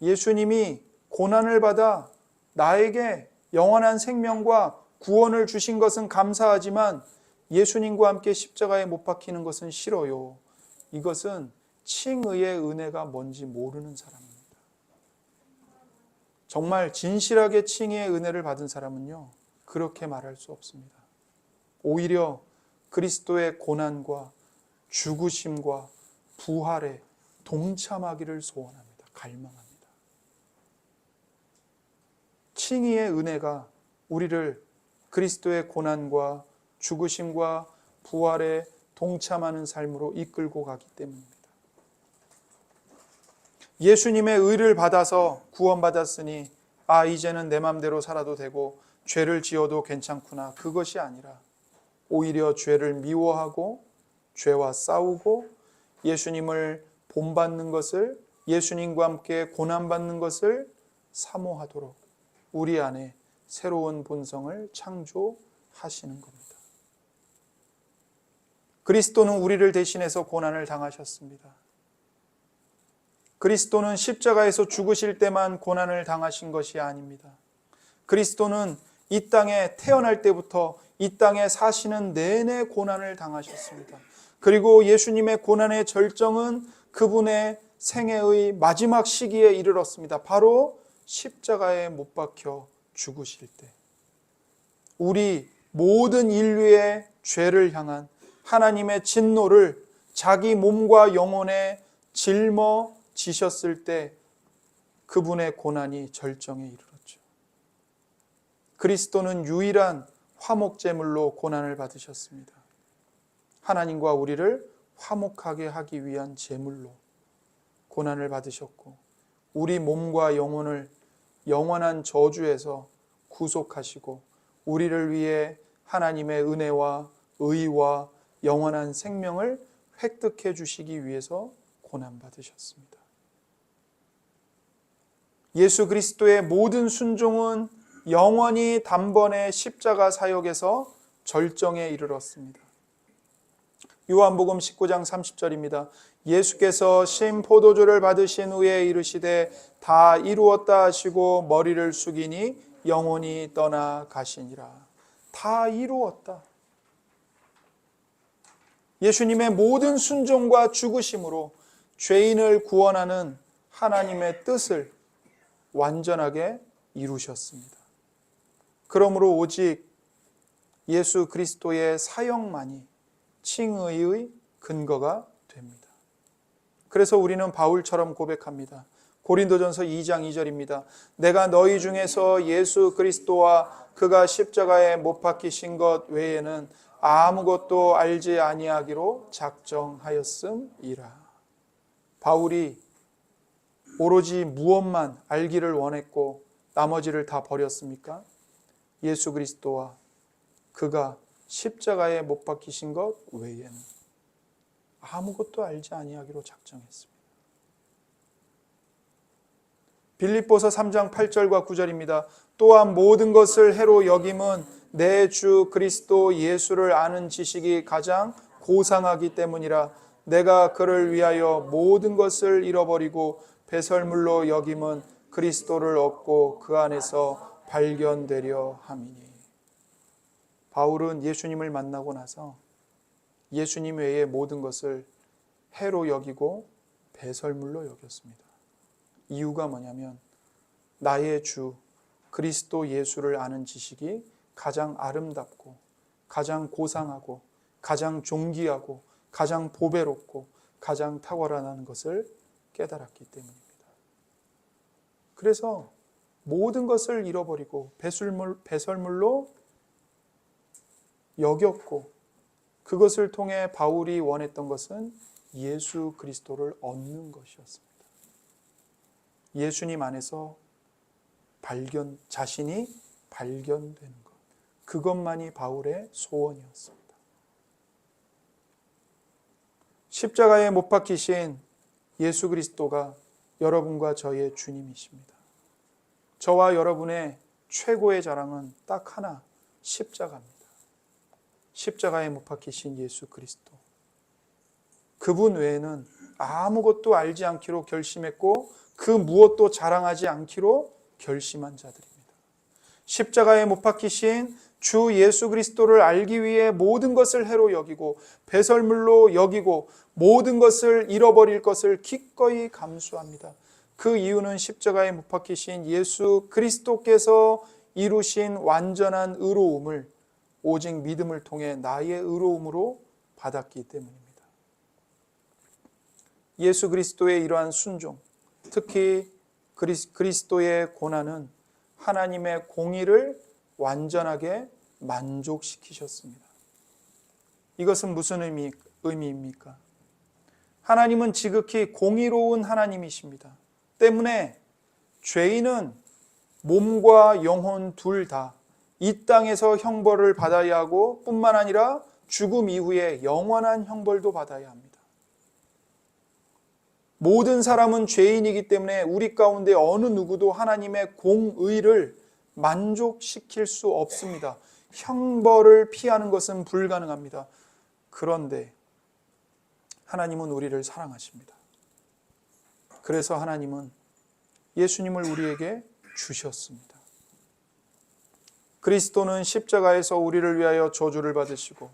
예수님이 고난을 받아 나에게 영원한 생명과 구원을 주신 것은 감사하지만 예수님과 함께 십자가에 못 박히는 것은 싫어요. 이것은 칭의의 은혜가 뭔지 모르는 사람입니다. 정말 진실하게 칭의의 은혜를 받은 사람은요, 그렇게 말할 수 없습니다. 오히려 그리스도의 고난과 죽으심과 부활에 동참하기를 소원합니다. 갈망합니다. 칭의의 은혜가 우리를 그리스도의 고난과 죽으심과 부활에 동참하는 삶으로 이끌고 가기 때문입니다. 예수님의 의를 받아서 구원받았으니 이제는 내 맘대로 살아도 되고 죄를 지어도 괜찮구나. 그것이 아니라 오히려 죄를 미워하고 죄와 싸우고 예수님을 본받는 것을, 예수님과 함께 고난받는 것을 사모하도록 우리 안에 새로운 본성을 창조하시는 겁니다. 그리스도는 우리를 대신해서 고난을 당하셨습니다. 그리스도는 십자가에서 죽으실 때만 고난을 당하신 것이 아닙니다. 그리스도는 이 땅에 태어날 때부터 이 땅에 사시는 내내 고난을 당하셨습니다. 그리고 예수님의 고난의 절정은 그분의 생애의 마지막 시기에 이르렀습니다. 바로 십자가에 못 박혀 죽으실 때 우리 모든 인류의 죄를 향한 하나님의 진노를 자기 몸과 영혼에 짊어지셨을 때 그분의 고난이 절정에 이르렀죠. 그리스도는 유일한 화목제물로 고난을 받으셨습니다. 하나님과 우리를 화목하게 하기 위한 제물로 고난을 받으셨고 우리 몸과 영혼을 영원한 저주에서 구속하시고 우리를 위해 하나님의 은혜와 의와 영원한 생명을 획득해 주시기 위해서 고난받으셨습니다. 예수 그리스도의 모든 순종은 영원히 단번에 십자가 사역에서 절정에 이르렀습니다. 요한복음 19장 30절입니다. 예수께서 신 포도주를 받으신 후에 이르시되 다 이루었다 하시고 머리를 숙이니 영혼이 떠나 가시니라. 다 이루었다. 예수님의 모든 순종과 죽으심으로 죄인을 구원하는 하나님의 뜻을 완전하게 이루셨습니다. 그러므로 오직 예수 그리스도의 사역만이 칭의의 근거가 됩니다. 그래서 우리는 바울처럼 고백합니다. 고린도전서 2장 2절입니다. 내가 너희 중에서 예수 그리스도와 그가 십자가에 못 박히신 것 외에는 아무것도 알지 아니하기로 작정하였음이라. 바울이 오로지 무엇만 알기를 원했고 나머지를 다 버렸습니까? 예수 그리스도와 그가 십자가에 못 박히신 것 외에는 아무것도 알지 아니하기로 작정했습니다. 빌립보서 3장 8절과 9절입니다. 또한 모든 것을 해로 여김은 내 주 그리스도 예수를 아는 지식이 가장 고상하기 때문이라. 내가 그를 위하여 모든 것을 잃어버리고 배설물로 여김은 그리스도를 얻고 그 안에서 발견되려 함이니. 바울은 예수님을 만나고 나서 예수님 외의 모든 것을 해로 여기고 배설물로 여겼습니다. 이유가 뭐냐면 나의 주 그리스도 예수를 아는 지식이 가장 아름답고 가장 고상하고 가장 존귀하고 가장 보배롭고 가장 탁월하다는 것을 깨달았기 때문입니다. 그래서 모든 것을 잃어버리고 배설물로 여겼고 그것을 통해 바울이 원했던 것은 예수 그리스도를 얻는 것이었습니다. 예수님 안에서 자신이 발견되는 것. 그것만이 바울의 소원이었습니다. 십자가에 못 박히신 예수 그리스도가 여러분과 저의 주님이십니다. 저와 여러분의 최고의 자랑은 딱 하나, 십자가입니다. 십자가에 못 박히신 예수 그리스도. 그분 외에는 아무것도 알지 않기로 결심했고 그 무엇도 자랑하지 않기로 결심한 자들입니다. 십자가에 못 박히신 주 예수 그리스도를 알기 위해 모든 것을 해로 여기고 배설물로 여기고 모든 것을 잃어버릴 것을 기꺼이 감수합니다. 그 이유는 십자가에 못 박히신 예수 그리스도께서 이루신 완전한 의로움을 오직 믿음을 통해 나의 의로움으로 받았기 때문입니다. 예수 그리스도의 이러한 순종, 특히 그리스도의 고난은 하나님의 공의를 완전하게 만족시키셨습니다. 이것은 무슨 의미입니까? 하나님은 지극히 공의로운 하나님이십니다. 때문에 죄인은 몸과 영혼 둘 다 이 땅에서 형벌을 받아야 하고 뿐만 아니라 죽음 이후에 영원한 형벌도 받아야 합니다. 모든 사람은 죄인이기 때문에 우리 가운데 어느 누구도 하나님의 공의를 만족시킬 수 없습니다. 형벌을 피하는 것은 불가능합니다. 그런데 하나님은 우리를 사랑하십니다. 그래서 하나님은 예수님을 우리에게 주셨습니다. 그리스도는 십자가에서 우리를 위하여 저주를 받으시고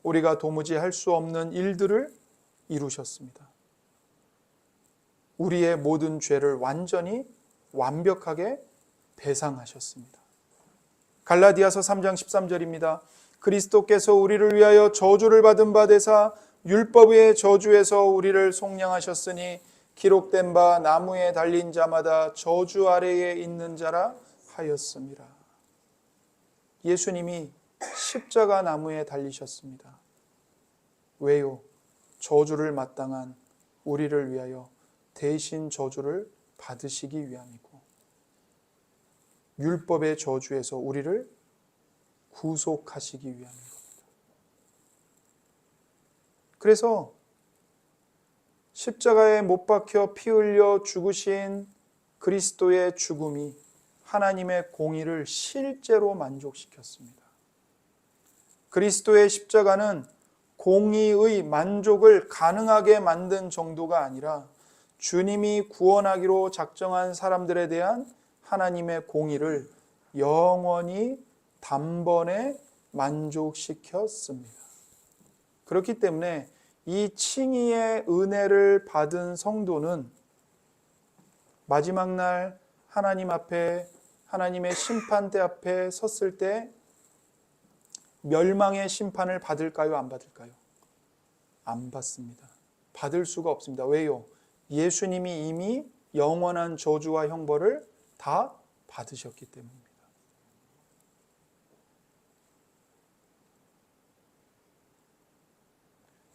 우리가 도무지 할 수 없는 일들을 이루셨습니다. 우리의 모든 죄를 완전히 완벽하게 배상하셨습니다. 갈라디아서 3장 13절입니다. 그리스도께서 우리를 위하여 저주를 받은 바 되사 율법의 저주에서 우리를 속량하셨으니 기록된 바 나무에 달린 자마다 저주 아래에 있는 자라 하였습니다. 예수님이 십자가 나무에 달리셨습니다. 왜요? 저주를 마땅한 우리를 위하여 대신 저주를 받으시기 위함이고 율법의 저주에서 우리를 구속하시기 위함인 겁니다. 그래서 십자가에 못 박혀 피 흘려 죽으신 그리스도의 죽음이 하나님의 공의를 실제로 만족시켰습니다. 그리스도의 십자가는 공의의 만족을 가능하게 만든 정도가 아니라 주님이 구원하기로 작정한 사람들에 대한 하나님의 공의를 영원히 단번에 만족시켰습니다. 그렇기 때문에 이 칭의의 은혜를 받은 성도는 마지막 날 하나님 앞에, 하나님의 심판대 앞에 섰을 때 멸망의 심판을 받을까요? 안 받을까요? 안 받습니다. 받을 수가 없습니다. 왜요? 예수님이 이미 영원한 저주와 형벌을 다 받으셨기 때문입니다.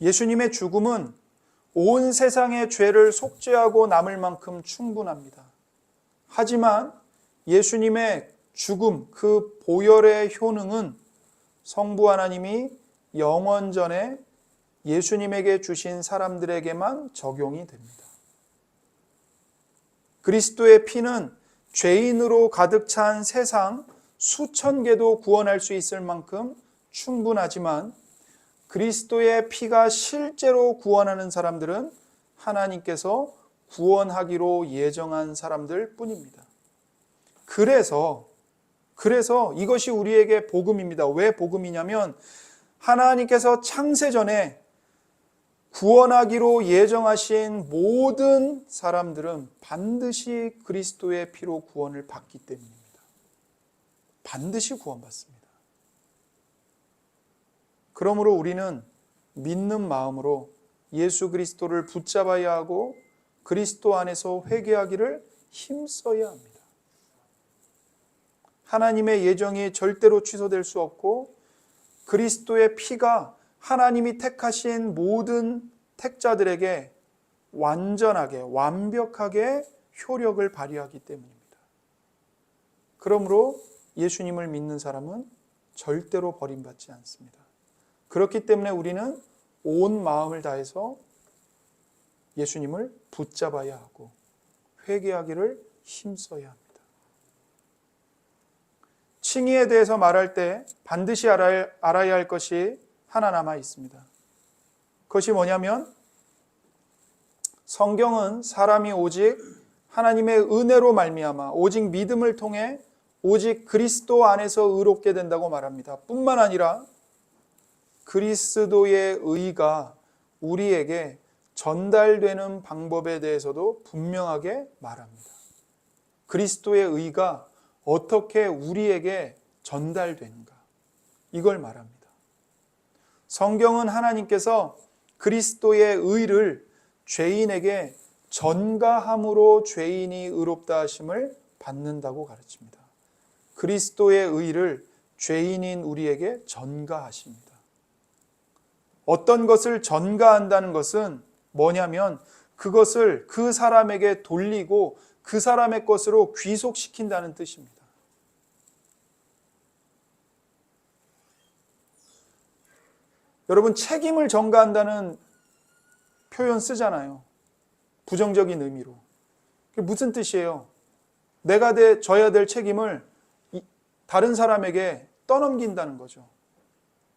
예수님의 죽음은 온 세상의 죄를 속죄하고 남을 만큼 충분합니다. 하지만 예수님의 죽음, 그 보혈의 효능은 성부 하나님이 영원전에 예수님에게 주신 사람들에게만 적용이 됩니다. 그리스도의 피는 죄인으로 가득 찬 세상 수천 개도 구원할 수 있을 만큼 충분하지만 그리스도의 피가 실제로 구원하는 사람들은 하나님께서 구원하기로 예정한 사람들 뿐입니다. 그래서 이것이 우리에게 복음입니다. 왜 복음이냐면 하나님께서 창세전에 구원하기로 예정하신 모든 사람들은 반드시 그리스도의 피로 구원을 받기 때문입니다. 반드시 구원받습니다. 그러므로 우리는 믿는 마음으로 예수 그리스도를 붙잡아야 하고 그리스도 안에서 회개하기를 힘써야 합니다. 하나님의 예정이 절대로 취소될 수 없고 그리스도의 피가 하나님이 택하신 모든 택자들에게 완전하게, 완벽하게 효력을 발휘하기 때문입니다. 그러므로 예수님을 믿는 사람은 절대로 버림받지 않습니다. 그렇기 때문에 우리는 온 마음을 다해서 예수님을 붙잡아야 하고 회개하기를 힘써야 합니다. 칭의에 대해서 말할 때 반드시 알아야 할 것이 하나 남아 있습니다. 그것이 뭐냐면 성경은 사람이 오직 하나님의 은혜로 말미암아 오직 믿음을 통해 오직 그리스도 안에서 의롭게 된다고 말합니다. 뿐만 아니라 그리스도의 의가 우리에게 전달되는 방법에 대해서도 분명하게 말합니다. 그리스도의 의가 어떻게 우리에게 전달되는가, 이걸 말합니다. 성경은 하나님께서 그리스도의 의를 죄인에게 전가함으로 죄인이 의롭다 하심을 받는다고 가르칩니다. 그리스도의 의를 죄인인 우리에게 전가하십니다. 어떤 것을 전가한다는 것은 뭐냐면 그것을 그 사람에게 돌리고 그 사람의 것으로 귀속시킨다는 뜻입니다. 여러분, 책임을 전가한다는 표현 쓰잖아요. 부정적인 의미로. 그게 무슨 뜻이에요? 내가 져야 될 책임을 다른 사람에게 떠넘긴다는 거죠.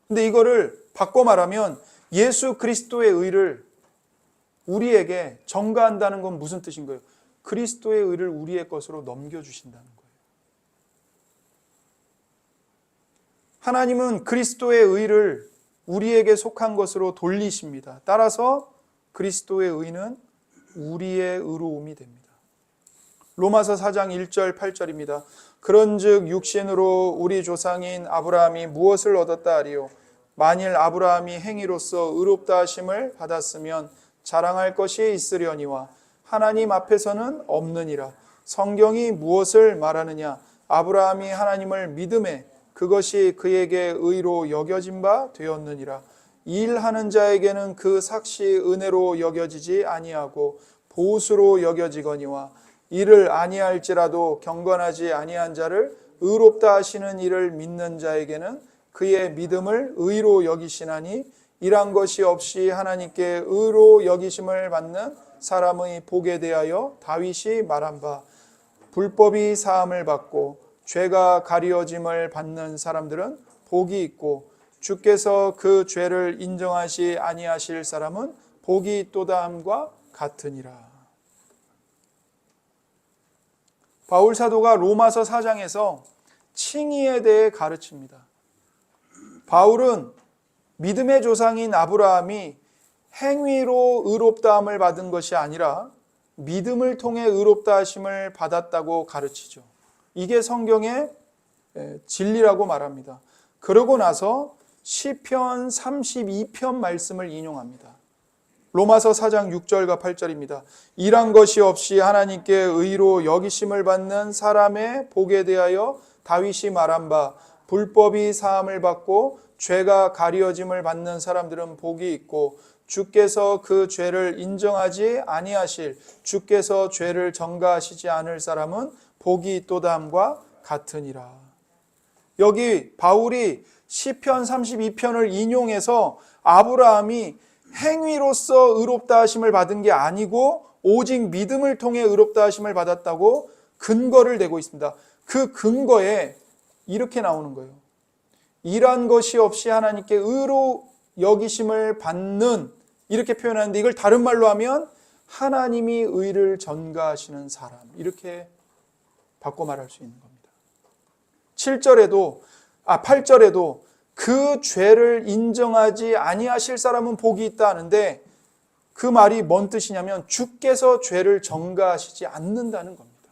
근데 이거를 바꿔 말하면 예수 그리스도의 의를 우리에게 전가한다는 건 무슨 뜻인 거예요? 그리스도의 의를 우리의 것으로 넘겨주신다는 거예요. 하나님은 그리스도의 의를 우리에게 속한 것으로 돌리십니다. 따라서 그리스도의 의는 우리의 의로움이 됩니다. 로마서 4장 1절 8절입니다. 그런즉 육신으로 우리 조상인 아브라함이 무엇을 얻었다 하리요? 만일 아브라함이 행위로서 의롭다 하심을 받았으면 자랑할 것이 있으려니와 하나님 앞에서는 없느니라. 성경이 무엇을 말하느냐? 아브라함이 하나님을 믿음에 그것이 그에게 의로 여겨진 바 되었느니라. 일하는 자에게는 그 삭시 은혜로 여겨지지 아니하고 보수로 여겨지거니와 이를 아니할지라도 경건하지 아니한 자를 의롭다 하시는 이를 믿는 자에게는 그의 믿음을 의로 여기시나니 이란 것이 없이 하나님께 의로 여기심을 받는 사람의 복에 대하여 다윗이 말한 바 불법이 사함을 받고 죄가 가리워짐을 받는 사람들은 복이 있고 주께서 그 죄를 인정하시 아니하실 사람은 복이 있도다 함과 같으니라. 바울 사도가 로마서 4장에서 칭의에 대해 가르칩니다. 바울은 믿음의 조상인 아브라함이 행위로 의롭다함을 받은 것이 아니라 믿음을 통해 의롭다 하심을 받았다고 가르치죠. 이게 성경의 진리라고 말합니다. 그러고 나서 시편 32편 말씀을 인용합니다. 로마서 4장 6절과 8절입니다. 이란 것이 없이 하나님께 의로 여기심을 받는 사람의 복에 대하여 다윗이 말한 바 불법이 사함을 받고 죄가 가리워짐을 받는 사람들은 복이 있고 주께서 그 죄를 인정하지 아니하실 주께서 죄를 전가하시지 않을 사람은 복이 있도다 함과 같으니라. 여기 바울이 시편 32편을 인용해서 아브라함이 행위로서 의롭다 하심을 받은 게 아니고 오직 믿음을 통해 의롭다 하심을 받았다고 근거를 대고 있습니다. 그 근거에 이렇게 나오는 거예요. 일한 것이 없이 하나님께 의로 여기심을 받는, 이렇게 표현하는데 이걸 다른 말로 하면 하나님이 의를 전가하시는 사람, 이렇게 바꿔 말할 수 있는 겁니다. 8절에도 그 죄를 인정하지 아니하실 사람은 복이 있다 하는데 그 말이 뭔 뜻이냐면 주께서 죄를 전가하시지 않는다는 겁니다.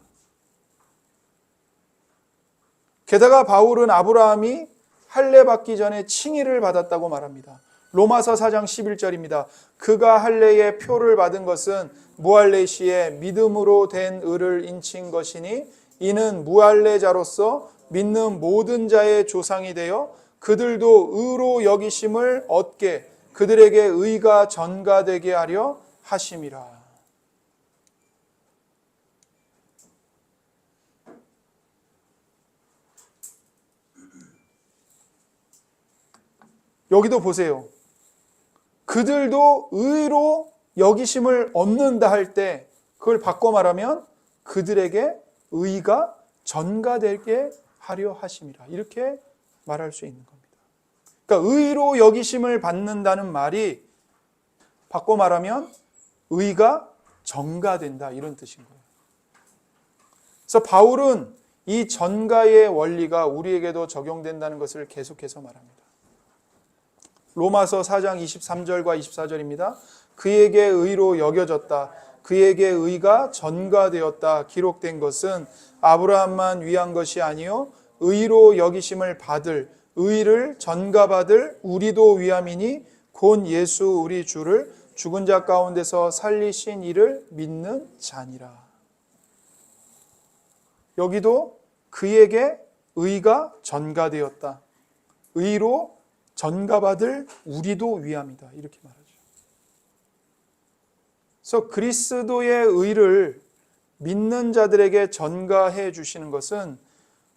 게다가 바울은 아브라함이 할례 받기 전에 칭의를 받았다고 말합니다. 로마서 4장 11절입니다. 그가 할례의 표를 받은 것은 무할례 시에 믿음으로 된 의를 인친 것이니 이는 무할례자로서 믿는 모든 자의 조상이 되어 그들도 의로 여기심을 얻게 그들에게 의가 전가되게 하려 하심이라. 여기도 보세요. 그들도 의로 여기심을 얻는다 할 때 그걸 바꿔 말하면 그들에게 의가 전가되게 하려 하심이라. 이렇게 말할 수 있는 겁니다. 그러니까 의로 여기심을 받는다는 말이 바꿔 말하면 의가 전가된다, 이런 뜻인 거예요. 그래서 바울은 이 전가의 원리가 우리에게도 적용된다는 것을 계속해서 말합니다. 로마서 4장 23절과 24절입니다. 그에게 의로 여겨졌다. 그에게 의가 전가되었다. 기록된 것은 아브라함만 위한 것이 아니요 의로 여기심을 받을, 의를 전가받을 우리도 위함이니 곧 예수 우리 주를 죽은 자 가운데서 살리신 이를 믿는 자니라. 여기도 그에게 의가 전가되었다. 의로 전가받을 우리도 위함이다. 이렇게 말하죠. 그래서 그리스도의 의를 믿는 자들에게 전가해 주시는 것은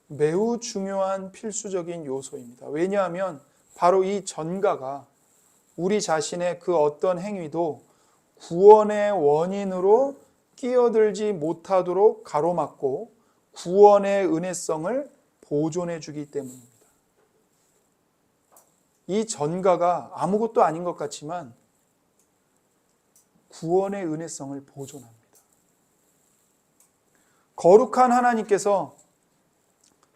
매우 중요한 필수적인 요소입니다. 왜냐하면 바로 이 전가가 우리 자신의 그 어떤 행위도 구원의 원인으로 끼어들지 못하도록 가로막고 구원의 은혜성을 보존해 주기 때문입니다. 이 전가가 아무것도 아닌 것 같지만 구원의 은혜성을 보존합니다. 거룩한 하나님께서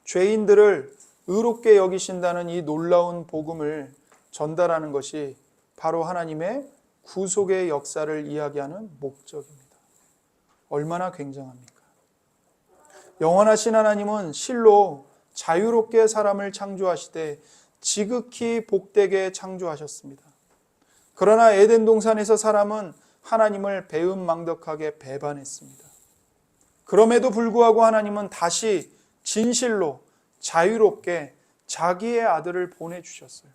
죄인들을 의롭게 여기신다는 이 놀라운 복음을 전달하는 것이 바로 하나님의 구속의 역사를 이야기하는 목적입니다. 얼마나 굉장합니까? 영원하신 하나님은 실로 자유롭게 사람을 창조하시되 지극히 복되게 창조하셨습니다. 그러나 에덴 동산에서 사람은 하나님을 배은망덕하게 배반했습니다. 그럼에도 불구하고 하나님은 다시 진실로 자유롭게 자기의 아들을 보내주셨어요.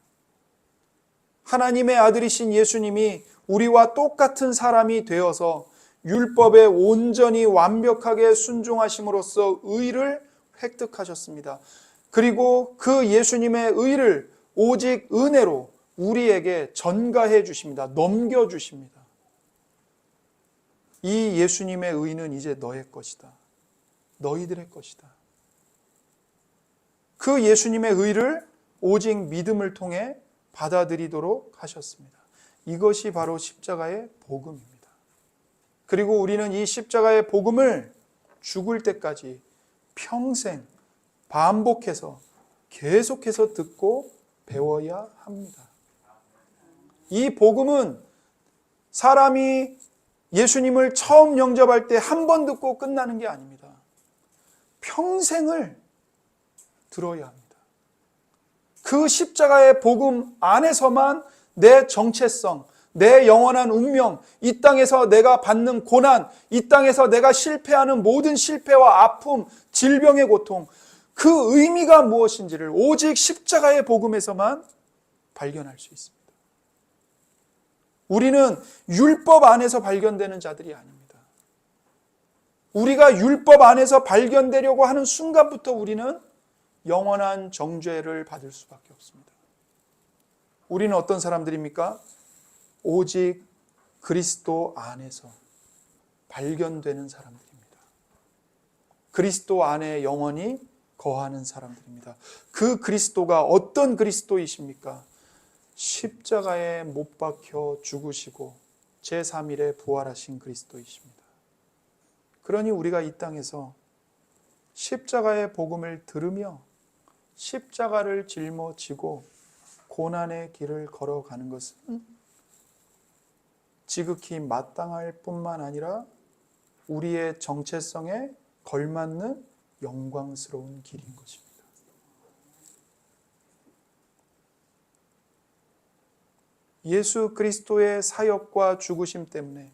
하나님의 아들이신 예수님이 우리와 똑같은 사람이 되어서 율법에 온전히 완벽하게 순종하심으로써 의를 획득하셨습니다. 그리고 그 예수님의 의를 오직 은혜로 우리에게 전가해 주십니다. 넘겨 주십니다. 이 예수님의 의는 이제 너의 것이다. 너희들의 것이다. 그 예수님의 의를 오직 믿음을 통해 받아들이도록 하셨습니다. 이것이 바로 십자가의 복음입니다. 그리고 우리는 이 십자가의 복음을 죽을 때까지 평생 반복해서 계속해서 듣고 배워야 합니다. 이 복음은 사람이 예수님을 처음 영접할 때 한 번 듣고 끝나는 게 아닙니다. 평생을 들어야 합니다. 그 십자가의 복음 안에서만 내 정체성, 내 영원한 운명, 이 땅에서 내가 받는 고난, 이 땅에서 내가 실패하는 모든 실패와 아픔, 질병의 고통, 그 의미가 무엇인지를 오직 십자가의 복음에서만 발견할 수 있습니다. 우리는 율법 안에서 발견되는 자들이 아닙니다. 우리가 율법 안에서 발견되려고 하는 순간부터 우리는 영원한 정죄를 받을 수밖에 없습니다. 우리는 어떤 사람들입니까? 오직 그리스도 안에서 발견되는 사람들입니다. 그리스도 안에 영원히 거하는 사람들입니다. 그 그리스도가 어떤 그리스도이십니까? 십자가에 못 박혀 죽으시고 제3일에 부활하신 그리스도이십니다. 그러니 우리가 이 땅에서 십자가의 복음을 들으며 십자가를 짊어지고 고난의 길을 걸어가는 것은 지극히 마땅할 뿐만 아니라 우리의 정체성에 걸맞는 영광스러운 길인 것입니다. 예수 그리스도의 사역과 죽으심 때문에,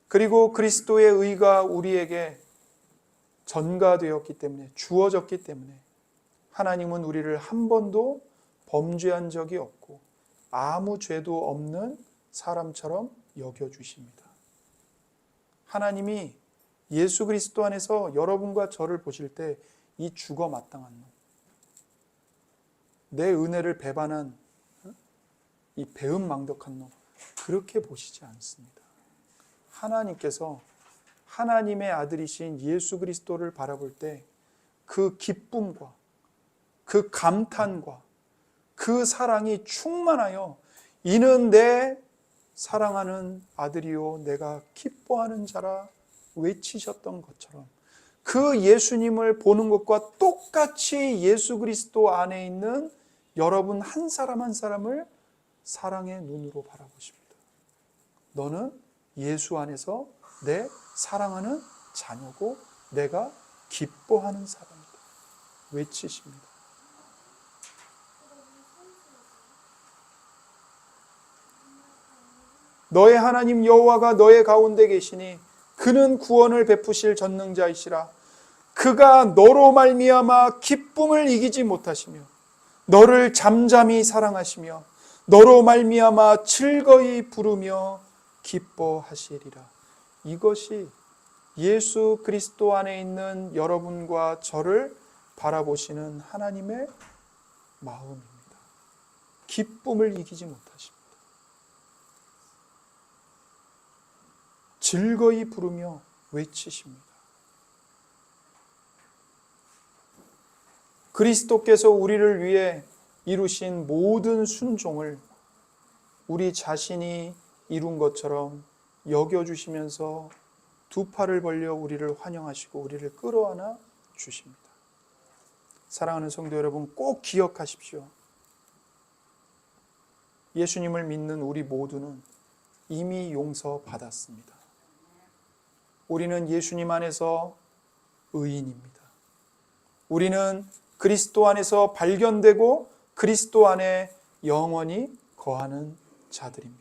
그리고 그리스도의 의가 우리에게 전가되었기 때문에, 주어졌기 때문에 하나님은 우리를 한 번도 범죄한 적이 없고 아무 죄도 없는 사람처럼 여겨주십니다. 하나님이 예수 그리스도 안에서 여러분과 저를 보실 때 이 죽어 마땅한 놈, 내 은혜를 배반한 이 배은망덕한 놈, 그렇게 보시지 않습니다. 하나님께서 하나님의 아들이신 예수 그리스도를 바라볼 때 그 기쁨과 그 감탄과 그 사랑이 충만하여 이는 내 사랑하는 아들이요 내가 기뻐하는 자라 외치셨던 것처럼 그 예수님을 보는 것과 똑같이 예수 그리스도 안에 있는 여러분 한 사람 한 사람을 사랑의 눈으로 바라보십니다. 너는 예수 안에서 내 사랑하는 자녀고 내가 기뻐하는 사람이다. 외치십니다. 너의 하나님 여호와가 너의 가운데 계시니 그는 구원을 베푸실 전능자이시라. 그가 너로 말미암아 기쁨을 이기지 못하시며 너를 잠잠히 사랑하시며 너로 말미암아 즐거이 부르며 기뻐하시리라. 이것이 예수 그리스도 안에 있는 여러분과 저를 바라보시는 하나님의 마음입니다. 기쁨을 이기지 못하십니다. 즐거이 부르며 외치십니다. 그리스도께서 우리를 위해 이루신 모든 순종을 우리 자신이 이룬 것처럼 여겨주시면서 두 팔을 벌려 우리를 환영하시고 우리를 끌어안아 주십니다. 사랑하는 성도 여러분, 꼭 기억하십시오. 예수님을 믿는 우리 모두는 이미 용서받았습니다. 우리는 예수님 안에서 의인입니다. 우리는 그리스도 안에서 발견되고 그리스도 안에 영원히 거하는 자들입니다.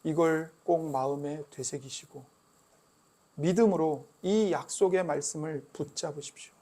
이걸 꼭 마음에 되새기시고 믿음으로 이 약속의 말씀을 붙잡으십시오.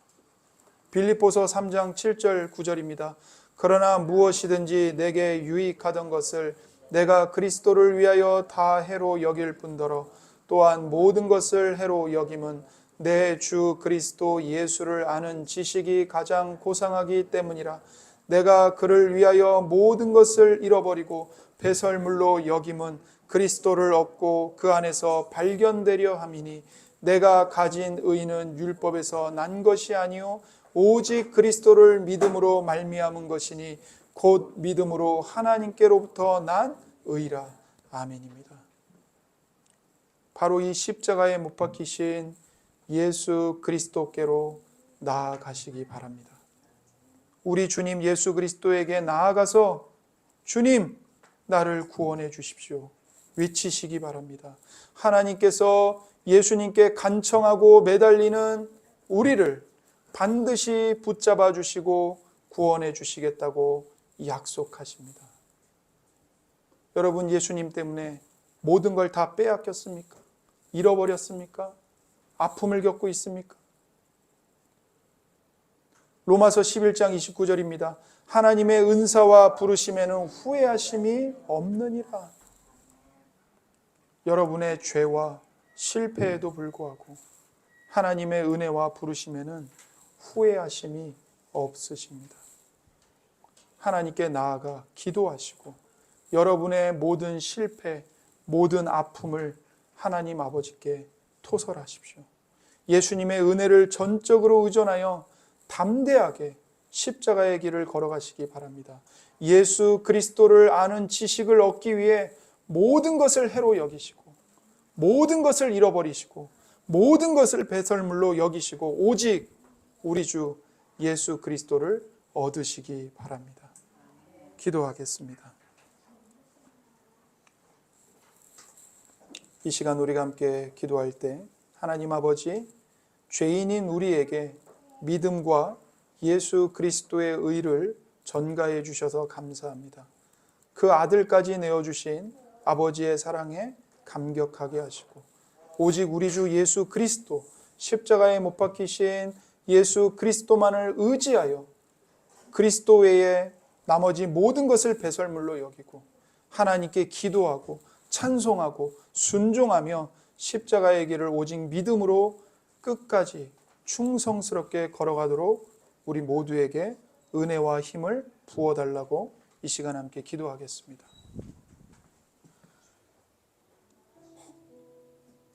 빌립보서 3장 7절 9절입니다. 그러나 무엇이든지 내게 유익하던 것을 내가 그리스도를 위하여 다 해로 여길 뿐더러 또한 모든 것을 해로 여김은 내 주 그리스도 예수를 아는 지식이 가장 고상하기 때문이라. 내가 그를 위하여 모든 것을 잃어버리고 배설물로 여김은 그리스도를 얻고 그 안에서 발견되려 함이니 내가 가진 의는 율법에서 난 것이 아니요 오직 그리스도를 믿음으로 말미암은 것이니 곧 믿음으로 하나님께로부터 난 의라. 아멘입니다. 바로 이 십자가에 못 박히신 예수 그리스도께로 나아가시기 바랍니다. 우리 주님 예수 그리스도에게 나아가서 주님 나를 구원해 주십시오 외치시기 바랍니다. 하나님께서 예수님께 간청하고 매달리는 우리를 반드시 붙잡아 주시고 구원해 주시겠다고 약속하십니다. 여러분, 예수님 때문에 모든 걸 다 빼앗겼습니까? 잃어버렸습니까? 아픔을 겪고 있습니까? 로마서 11장 29절입니다. 하나님의 은사와 부르심에는 후회하심이 없느니라. 여러분의 죄와 실패에도 불구하고 하나님의 은혜와 부르심에는 후회하심이 없으십니다. 하나님께 나아가 기도하시고 여러분의 모든 실패, 모든 아픔을 하나님 아버지께 토설하십시오. 예수님의 은혜를 전적으로 의존하여 담대하게 십자가의 길을 걸어가시기 바랍니다. 예수 그리스도를 아는 지식을 얻기 위해 모든 것을 해로 여기시고 모든 것을 잃어버리시고 모든 것을 배설물로 여기시고 오직 우리 주 예수 그리스도를 얻으시기 바랍니다. 기도하겠습니다. 이 시간 우리가 함께 기도할 때 하나님 아버지, 죄인인 우리에게 믿음과 예수 그리스도의 의를 전가해 주셔서 감사합니다. 그 아들까지 내어주신 아버지의 사랑에 감격하게 하시고 오직 우리 주 예수 그리스도, 십자가에 못 박히신 예수 그리스도만을 의지하여 그리스도 외에 나머지 모든 것을 배설물로 여기고 하나님께 기도하고 찬송하고 순종하며 십자가의 길을 오직 믿음으로 끝까지 충성스럽게 걸어가도록 우리 모두에게 은혜와 힘을 부어달라고 이 시간 함께 기도하겠습니다.